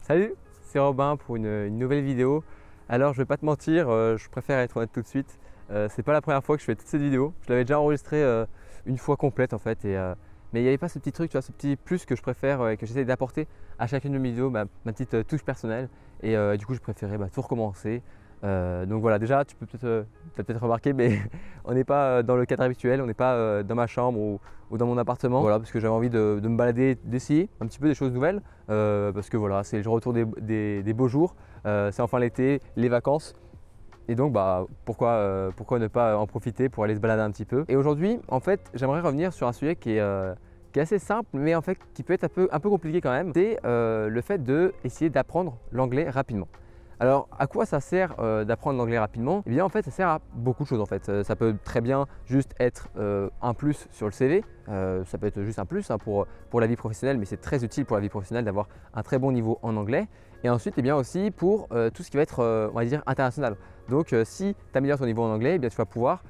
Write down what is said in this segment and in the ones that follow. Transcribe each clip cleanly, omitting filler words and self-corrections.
Salut, c'est Robin pour une nouvelle vidéo. Alors je vais pas te mentir, je préfère être honnête tout de suite. C'est pas la première fois que je fais toute cette vidéo. Je l'avais déjà enregistrée une fois complète en fait. Mais il n'y avait pas ce petit truc, tu vois, ce petit plus que je préfère et que j'essaie d'apporter à chacune de mes vidéos, ma petite touche personnelle. Du coup, je préférais tout recommencer. Donc voilà, déjà, tu peux peut-être remarqué, mais on n'est pas dans le cadre habituel, on n'est pas dans ma chambre ou dans mon appartement. Voilà, parce que j'avais envie de me balader, d'essayer un petit peu des choses nouvelles. Parce que voilà, c'est le retour des beaux jours, c'est enfin l'été, les vacances. Et donc, pourquoi ne pas en profiter pour aller se balader un petit peu. Et aujourd'hui, en fait, j'aimerais revenir sur un sujet qui est assez simple, mais en fait qui peut être un peu compliqué quand même. C'est le fait d'essayer d'apprendre l'anglais rapidement. Alors, à quoi ça sert d'apprendre l'anglais rapidement? Eh bien, en fait, ça sert à beaucoup de choses. En fait, ça peut très bien juste être un plus sur le CV. Ça peut être juste un plus pour la vie professionnelle, mais c'est très utile pour la vie professionnelle d'avoir un très bon niveau en anglais. Et ensuite, eh bien aussi pour tout ce qui va être, on va dire, international. Donc, si tu améliores ton niveau en anglais, eh bien, tu vas pouvoir,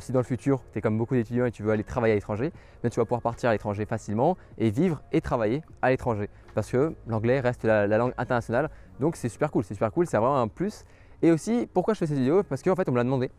si dans le futur, tu es comme beaucoup d'étudiants et tu veux aller travailler à l'étranger, eh tu vas pouvoir partir à l'étranger facilement et vivre et travailler à l'étranger. Parce que l'anglais reste la langue internationale. Donc c'est super cool, c'est vraiment un plus. Et aussi, pourquoi je fais cette vidéo? Parce qu'en fait, on me l'a demandé.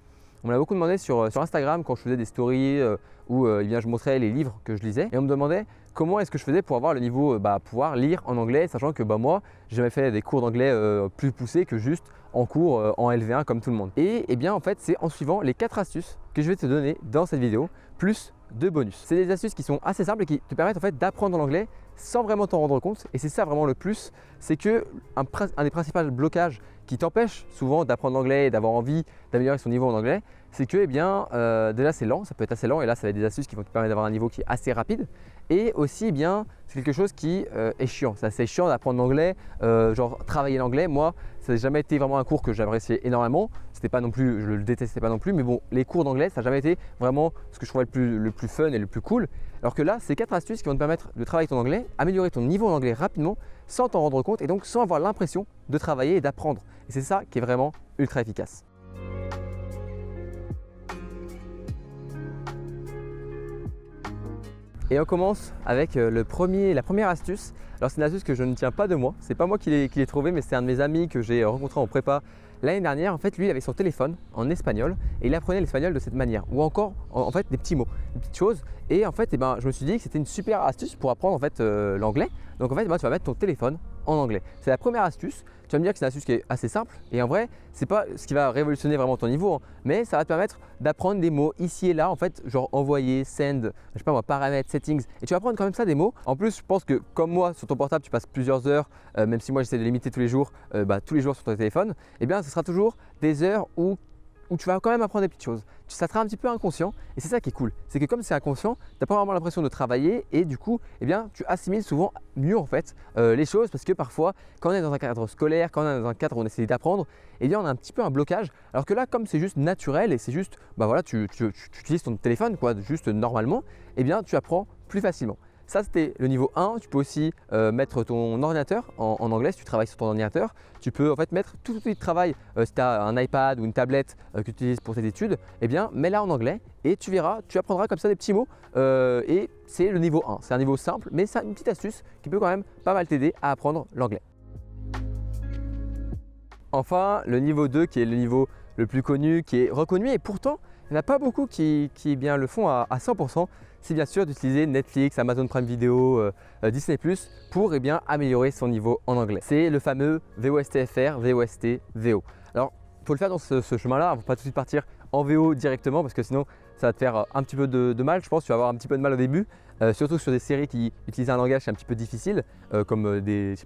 On me l'a beaucoup demandé sur Instagram quand je faisais des stories où je montrais les livres que je lisais. Et on me demandait comment est-ce que je faisais pour avoir le niveau, pouvoir lire en anglais, sachant que moi, j'ai jamais fait des cours d'anglais plus poussés que juste en cours en LV1 comme tout le monde. Et bien en fait, c'est en suivant les 4 astuces que je vais te donner dans cette vidéo, plus 2 bonus. C'est des astuces qui sont assez simples et qui te permettent en fait d'apprendre l'anglais sans vraiment t'en rendre compte. Et c'est ça vraiment le plus, c'est que un des principaux blocages qui t'empêche souvent d'apprendre l'anglais et d'avoir envie d'améliorer son niveau en anglais, c'est que déjà c'est lent, ça peut être assez lent et là ça va être des astuces qui vont te permettre d'avoir un niveau qui est assez rapide. Et aussi c'est quelque chose qui est chiant. C'est assez chiant d'apprendre l'anglais, genre travailler l'anglais. Moi, ça n'a jamais été vraiment un cours que j'appréciais énormément. C'était pas non plus, je le détestais pas non plus, mais bon, les cours d'anglais, ça n'a jamais été vraiment ce que je trouvais le plus fun et le plus cool. Alors que là, c'est 4 astuces qui vont te permettre de travailler ton anglais, améliorer ton niveau en anglais rapidement, sans t'en rendre compte et donc sans avoir l'impression de travailler et d'apprendre. Et c'est ça qui est vraiment ultra efficace. Et on commence avec la première astuce. Alors c'est une astuce que je ne tiens pas de moi, c'est pas moi qui l'ai trouvé, mais c'est un de mes amis que j'ai rencontré en prépa l'année dernière. En fait, lui, il avait son téléphone en espagnol et il apprenait l'espagnol de cette manière, ou encore en fait des petits mots, des petites choses. Et en fait, je me suis dit que c'était une super astuce pour apprendre en fait l'anglais. Donc en fait, tu vas mettre ton téléphone en anglais. C'est la première astuce. Tu vas me dire que c'est une astuce qui est assez simple et en vrai, c'est pas ce qui va révolutionner vraiment ton niveau, mais ça va te permettre d'apprendre des mots ici et là, en fait, genre envoyer, send, je sais pas moi, paramètres, settings, et tu vas apprendre quand même ça des mots. En plus, je pense que comme moi, sur ton portable, tu passes plusieurs heures, même si moi j'essaie de limiter tous les jours sur ton téléphone, et bien ce sera toujours des heures où tu vas quand même apprendre des petites choses. Ça sera un petit peu inconscient et c'est ça qui est cool. C'est que comme c'est inconscient, tu n'as pas vraiment l'impression de travailler et du coup, tu assimiles souvent mieux en fait les choses parce que parfois, quand on est dans un cadre scolaire, quand on est dans un cadre où on essaie d'apprendre, on a un petit peu un blocage. Alors que là, comme c'est juste naturel et c'est juste, tu utilises ton téléphone juste normalement, tu apprends plus facilement. Ça, c'était le niveau 1. Tu peux aussi mettre ton ordinateur en anglais si tu travailles sur ton ordinateur. Tu peux en fait mettre tout outil de travail. Si tu as un iPad ou une tablette que tu utilises pour tes études, mets-la en anglais et tu verras, tu apprendras comme ça des petits mots. Et c'est le niveau 1. C'est un niveau simple, mais c'est une petite astuce qui peut quand même pas mal t'aider à apprendre l'anglais. Enfin, le niveau 2 qui est le niveau le plus connu, qui est reconnu et pourtant, il n'y en a pas beaucoup qui le font à 100%. C'est bien sûr d'utiliser Netflix, Amazon Prime Video, Disney+, pour améliorer son niveau en anglais. C'est le fameux VOSTFR, VOST, VO. Alors, il faut le faire dans ce chemin-là, il ne faut pas tout de suite partir en VO directement parce que sinon, ça va te faire un petit peu de mal. Je pense que tu vas avoir un petit peu de mal au début, surtout sur des séries qui utilisent un langage un petit peu difficile, comme des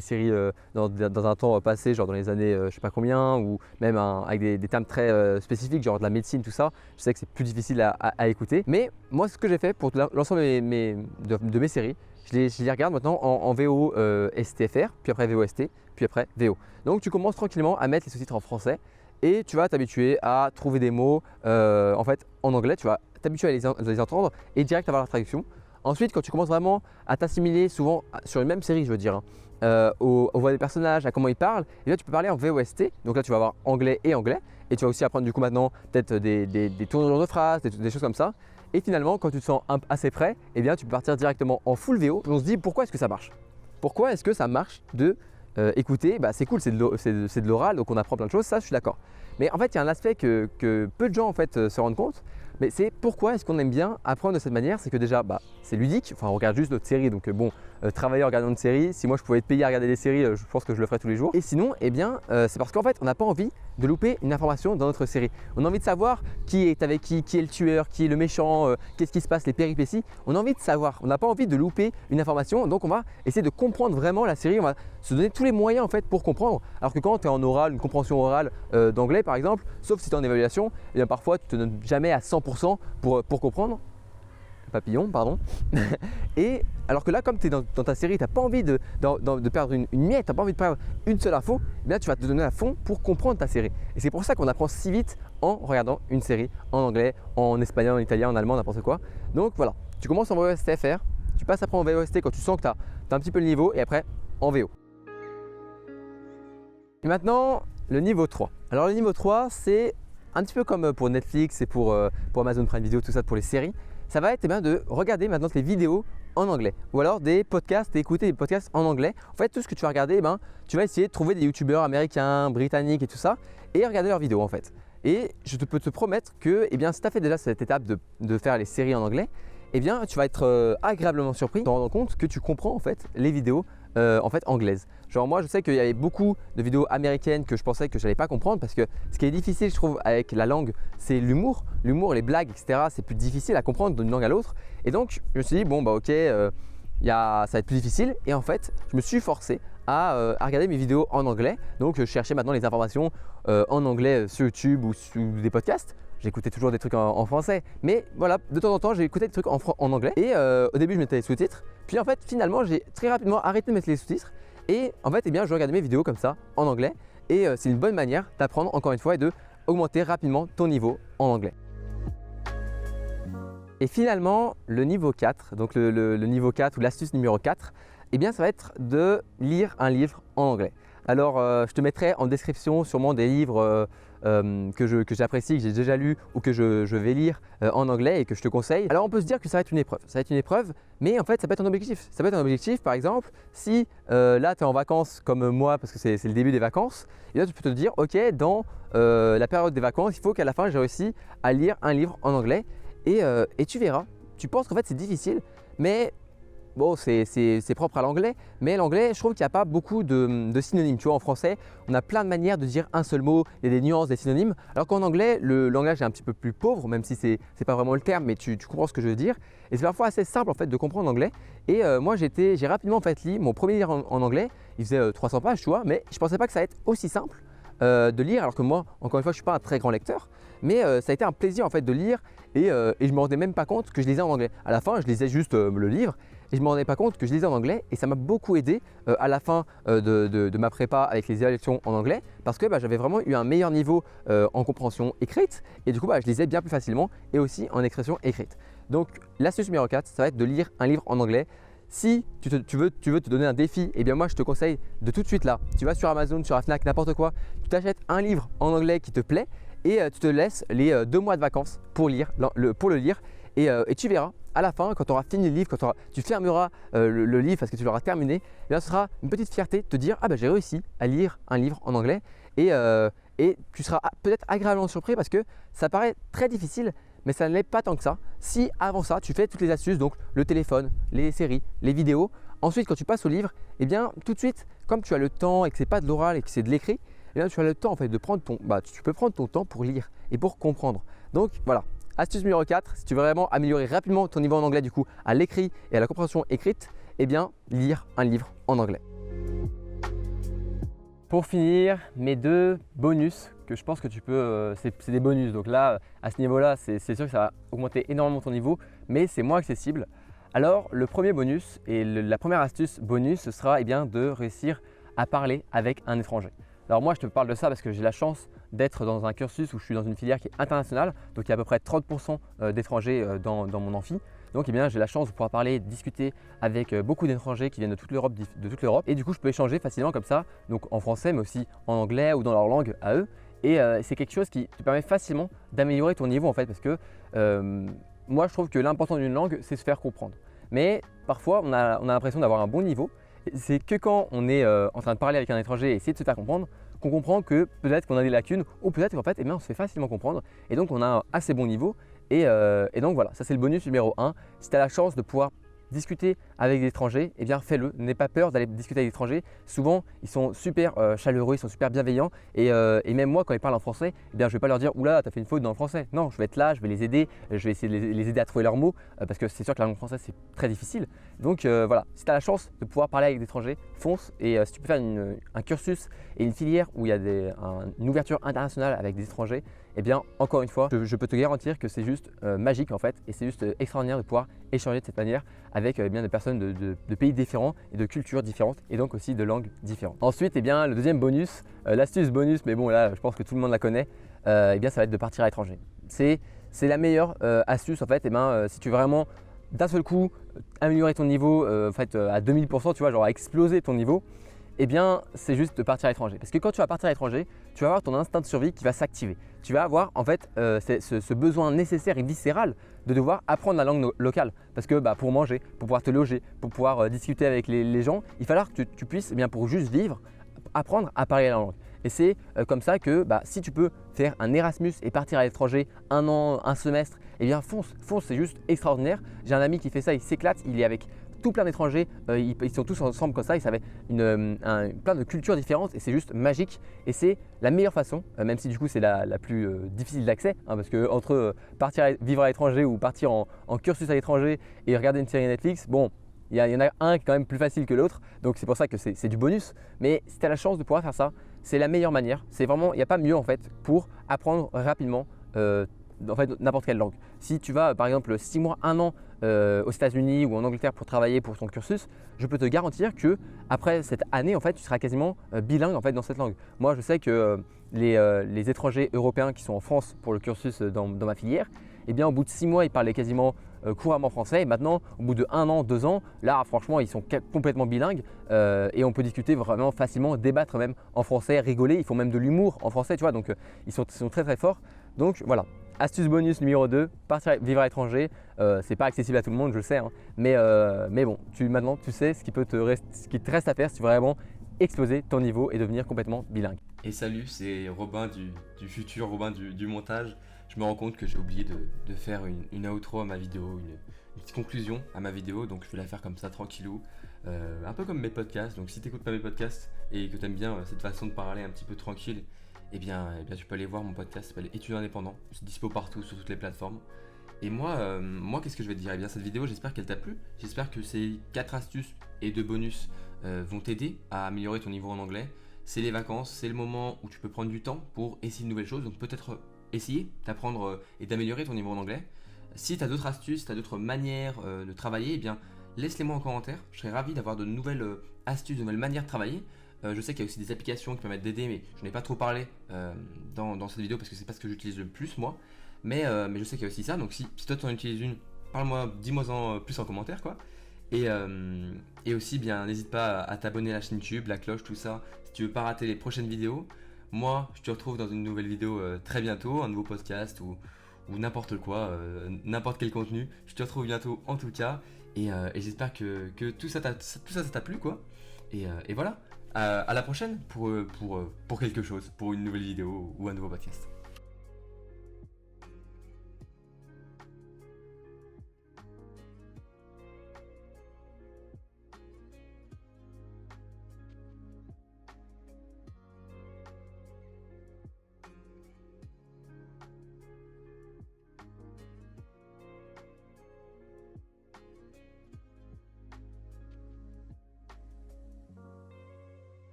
séries dans un temps passé, genre dans les années je sais pas combien, ou même avec des termes très spécifiques, genre de la médecine, tout ça. Je sais que c'est plus difficile à écouter. Mais moi, ce que j'ai fait pour l'ensemble de mes séries, je les regarde maintenant en VO STFR, puis après VOST, puis après VO. Donc tu commences tranquillement à mettre les sous-titres en français. Et tu vas t'habituer à trouver des mots en anglais, tu vas t'habituer à les entendre et direct avoir la traduction. Ensuite, quand tu commences vraiment à t'assimiler souvent sur une même série, je veux dire, aux voix des personnages, à comment ils parlent, et là tu peux parler en VOST. Donc là tu vas avoir anglais et anglais. Et tu vas aussi apprendre du coup maintenant peut-être des tournures de phrases, des choses comme ça. Et finalement, quand tu te sens assez prêt, tu peux partir directement en full VO. Et on se dit pourquoi est-ce que ça marche? Pourquoi est-ce que ça marche de écouter, bah, c'est cool, c'est de l'oral, donc on apprend plein de choses, ça je suis d'accord. Mais en fait, il y a un aspect que peu de gens en fait, se rendent compte, mais c'est pourquoi est-ce qu'on aime bien apprendre de cette manière. C'est que déjà, bah, c'est ludique, enfin on regarde juste notre série, donc bon, travailler en regardant une série, si moi je pouvais être payé à regarder des séries, je pense que je le ferais tous les jours. Et sinon, eh bien, c'est parce qu'en fait, on n'a pas envie de louper une information dans notre série. On a envie de savoir qui est avec qui est le tueur, qui est le méchant, qu'est-ce qui se passe, les péripéties. On a envie de savoir, on n'a pas envie de louper une information, donc on va essayer de comprendre vraiment la série, on va se donner tous les moyens en fait pour comprendre. Alors que quand tu es en oral, une compréhension orale d'anglais par exemple, sauf si tu es en évaluation, eh bien parfois tu te donnes jamais à 100% pour comprendre. Papillon, pardon. Et alors que là, comme tu es dans ta série, tu n'as pas envie de perdre une miette, tu n'as pas envie de perdre une seule info, eh bien tu vas te donner à fond pour comprendre ta série. Et c'est pour ça qu'on apprend si vite en regardant une série en anglais, en espagnol, en italien, en allemand, n'importe quoi. Donc voilà, tu commences en VOST-FR, tu passes après en VOST quand tu sens que tu as un petit peu le niveau, et après en VO. Et maintenant, le niveau 3. Alors le niveau 3, c'est un petit peu comme pour Netflix et pour Amazon Prime Video, tout ça pour les séries. Ça va être eh bien, de regarder maintenant les vidéos en anglais ou alors des podcasts et écouter des podcasts en anglais. En fait, tout ce que tu vas regarder, eh ben, tu vas essayer de trouver des youtubeurs américains, britanniques et tout ça et regarder leurs vidéos en fait. Et je peux te promettre que eh bien, si tu as fait déjà cette étape de faire les séries en anglais, eh bien, tu vas être agréablement surpris de te rendre compte que tu comprends en fait les vidéos en fait anglaises. Genre moi je sais qu'il y avait beaucoup de vidéos américaines que je pensais que je n'allais pas comprendre parce que ce qui est difficile je trouve avec la langue c'est l'humour, les blagues etc. C'est plus difficile à comprendre d'une langue à l'autre et donc je me suis dit bon bah ok ça va être plus difficile et en fait je me suis forcé à regarder mes vidéos en anglais. Donc je cherchais maintenant les informations en anglais sur YouTube ou sur des podcasts. J'écoutais toujours des trucs en français, mais voilà, de temps en temps j'ai écouté des trucs en anglais et au début je mettais les sous-titres, puis en fait finalement j'ai très rapidement arrêté de mettre les sous-titres et en fait eh bien, je regardais mes vidéos comme ça en anglais et c'est une bonne manière d'apprendre encore une fois et de augmenter rapidement ton niveau en anglais. Et finalement le niveau 4, donc le niveau 4 ou l'astuce numéro 4, eh bien ça va être de lire un livre en anglais. Alors je te mettrai en description sûrement des livres que j'apprécie, que j'ai déjà lu ou que je vais lire en anglais et que je te conseille. Alors on peut se dire que ça va être une épreuve, mais en fait ça peut être un objectif. Ça peut être un objectif par exemple si là tu es en vacances comme moi parce que c'est le début des vacances, et là tu peux te dire ok dans la période des vacances il faut qu'à la fin j'ai réussi à lire un livre en anglais et tu verras, tu penses qu'en fait c'est difficile mais bon, c'est propre à l'anglais, mais l'anglais, je trouve qu'il n'y a pas beaucoup de synonymes. Tu vois, en français, on a plein de manières de dire un seul mot, il y a des nuances, des synonymes, alors qu'en anglais, le langage est un petit peu plus pauvre, même si c'est pas vraiment le terme, mais tu comprends ce que je veux dire. Et c'est parfois assez simple en fait de comprendre l'anglais. Et moi, j'ai rapidement en fait lu mon premier livre en anglais, il faisait 300 pages, tu vois, mais je ne pensais pas que ça allait être aussi simple de lire, alors que moi, encore une fois, je ne suis pas un très grand lecteur, mais ça a été un plaisir en fait de lire et je ne me rendais même pas compte que je lisais en anglais. À la fin, je lisais juste le livre. Et je ne me rendais pas compte que je lisais en anglais et ça m'a beaucoup aidé à la fin de ma prépa avec les évaluations en anglais parce que j'avais vraiment eu un meilleur niveau en compréhension écrite et du coup je lisais bien plus facilement et aussi en expression écrite. Donc l'astuce numéro 4, ça va être de lire un livre en anglais. Si tu veux te donner un défi, eh bien moi je te conseille de tout de suite là, tu vas sur Amazon, sur la Fnac, n'importe quoi, tu t'achètes un livre en anglais qui te plaît et tu te laisses les 2 mois de vacances pour le lire et tu verras. À la fin, quand tu auras fini le livre, quand tu fermeras le livre parce que tu l'auras terminé, eh bien, ce sera une petite fierté de te dire ah j'ai réussi à lire un livre en anglais et tu seras peut-être agréablement surpris parce que ça paraît très difficile mais ça ne l'est pas tant que ça. Si avant ça tu fais toutes les astuces, donc le téléphone, les séries, les vidéos, ensuite quand tu passes au livre, eh bien tout de suite comme tu as le temps et que ce n'est pas de l'oral et que c'est de l'écrit, eh bien tu as le temps en fait de prendre tu peux prendre ton temps pour lire et pour comprendre. Donc voilà. Astuce numéro 4, si tu veux vraiment améliorer rapidement ton niveau en anglais du coup à l'écrit et à la compréhension écrite, eh bien lire un livre en anglais. Pour finir, mes 2 bonus que je pense que tu peux, c'est des bonus, donc là à ce niveau-là c'est sûr que ça va augmenter énormément ton niveau, mais c'est moins accessible. Alors le premier bonus et la première astuce bonus, ce sera eh bien, de réussir à parler avec un étranger. Alors moi je te parle de ça parce que j'ai la chance d'être dans un cursus où je suis dans une filière qui est internationale, donc il y a à peu près 30% d'étrangers dans mon amphi. Donc eh bien, j'ai la chance de pouvoir parler, discuter avec beaucoup d'étrangers qui viennent de toute l'Europe et du coup je peux échanger facilement comme ça, donc en français mais aussi en anglais ou dans leur langue à eux. Et c'est quelque chose qui te permet facilement d'améliorer ton niveau en fait parce que moi je trouve que l'important d'une langue c'est se faire comprendre. Mais parfois on a l'impression d'avoir un bon niveau C'est que quand on est en train de parler avec un étranger et essayer de se faire comprendre, qu'on comprend que peut-être qu'on a des lacunes ou peut-être qu'en fait, on se fait facilement comprendre et donc on a un assez bon niveau. Et donc voilà, ça c'est le bonus numéro 1. Si tu as la chance de pouvoir discuter avec des étrangers, eh bien fais-le. N'aie pas peur d'aller discuter avec des étrangers. Souvent, ils sont super chaleureux, ils sont super bienveillants. Et même moi, quand ils parlent en français, eh bien, je ne vais pas leur dire oula, tu as fait une faute dans le français. Non, je vais être là, je vais les aider, je vais essayer de les aider à trouver leurs mots parce que c'est sûr que la langue française c'est très difficile. Donc voilà, si tu as la chance de pouvoir parler avec des étrangers, fonce. Et si tu peux faire un cursus et une filière où il y a une ouverture internationale avec des étrangers, eh bien, encore une fois, je peux te garantir que c'est juste magique en fait et c'est juste extraordinaire de pouvoir échanger de cette manière avec bien des personnes de pays différents et de cultures différentes et donc aussi de langues différentes. Ensuite, eh bien, le deuxième bonus, l'astuce bonus, mais bon là, je pense que tout le monde la connaît, eh bien, ça va être de partir à l'étranger. C'est la meilleure astuce en fait, eh bien, si tu veux vraiment d'un seul coup améliorer ton niveau en fait, à 2000%, tu vois, genre à exploser ton niveau. Eh bien, c'est juste de partir à l'étranger. Parce que quand tu vas partir à l'étranger, tu vas avoir ton instinct de survie qui va s'activer. Tu vas avoir en fait ce besoin nécessaire et viscéral de devoir apprendre la langue locale. Parce que pour manger, pour pouvoir te loger, pour pouvoir discuter avec les gens, il va falloir que tu puisses, eh bien, pour juste vivre, apprendre à parler la langue. Et c'est comme ça que si tu peux faire un Erasmus et partir à l'étranger un an, un semestre, eh bien fonce, c'est juste extraordinaire. J'ai un ami qui fait ça, il s'éclate, il est avec tout plein d'étrangers, ils sont tous ensemble comme ça, ils savaient plein de cultures différentes et c'est juste magique. Et c'est la meilleure façon, même si du coup c'est la plus difficile d'accès, parce que entre vivre à l'étranger ou partir en cursus à l'étranger et regarder une série Netflix, bon, il y en a un qui est quand même plus facile que l'autre, donc c'est pour ça que c'est du bonus. Mais si tu as la chance de pouvoir faire ça, c'est la meilleure manière. C'est vraiment, il n'y a pas mieux en fait pour apprendre rapidement en fait, n'importe quelle langue. Si tu vas par exemple 6 mois, 1 an aux États-Unis ou en Angleterre pour travailler pour ton cursus, je peux te garantir que après cette année, en fait, tu seras quasiment bilingue en fait, dans cette langue. Moi, je sais que les étrangers européens qui sont en France pour le cursus dans ma filière, eh bien, au bout de 6 mois, ils parlaient quasiment couramment français. Et maintenant, au bout de 1 an, 2 ans, là, franchement, ils sont complètement bilingues et on peut discuter vraiment facilement, débattre même en français, rigoler. Ils font même de l'humour en français, tu vois. Donc, ils sont très très forts. Donc, voilà. Astuce bonus numéro 2, partir vivre à l'étranger. C'est pas accessible à tout le monde, je le sais, hein. Mais bon, maintenant tu sais ce qui te reste à faire si tu veux vraiment exploser ton niveau et devenir complètement bilingue. Et salut, c'est Robin du futur, Robin du montage. Je me rends compte que j'ai oublié de faire une outro à ma vidéo, une petite conclusion à ma vidéo, donc je vais la faire comme ça tranquillou, un peu comme mes podcasts. Donc si tu n'écoutes pas mes podcasts et que tu aimes bien cette façon de parler un petit peu tranquille, eh bien tu peux aller voir mon podcast, s'appelle Étudiant indépendant, c'est dispo partout sur toutes les plateformes. Et moi qu'est-ce que je vais te dire? Eh bien cette vidéo, j'espère qu'elle t'a plu, j'espère que ces 4 astuces et 2 bonus vont t'aider à améliorer ton niveau en anglais. C'est les vacances, c'est le moment où tu peux prendre du temps pour essayer de nouvelles choses, donc peut-être essayer d'apprendre et d'améliorer ton niveau en anglais. Si tu as d'autres astuces, si tu as d'autres manières de travailler, eh bien laisse-les moi en commentaire, je serais ravi d'avoir de nouvelles astuces, de nouvelles manières de travailler. Je sais qu'il y a aussi des applications qui permettent d'aider, mais je n'ai pas trop parlé dans cette vidéo parce que c'est pas ce que j'utilise le plus moi. Mais je sais qu'il y a aussi ça, donc si toi tu en utilises une, parle-moi, dis-moi en plus en commentaire quoi. Et aussi, bien, n'hésite pas à t'abonner à la chaîne YouTube, la cloche, tout ça, si tu veux pas rater les prochaines vidéos. Moi, je te retrouve dans une nouvelle vidéo très bientôt, un nouveau podcast ou n'importe quoi, n'importe quel contenu. Je te retrouve bientôt en tout cas, et j'espère que tout ça ça t'a plu quoi. Et voilà, à la prochaine pour quelque chose, pour une nouvelle vidéo ou un nouveau podcast.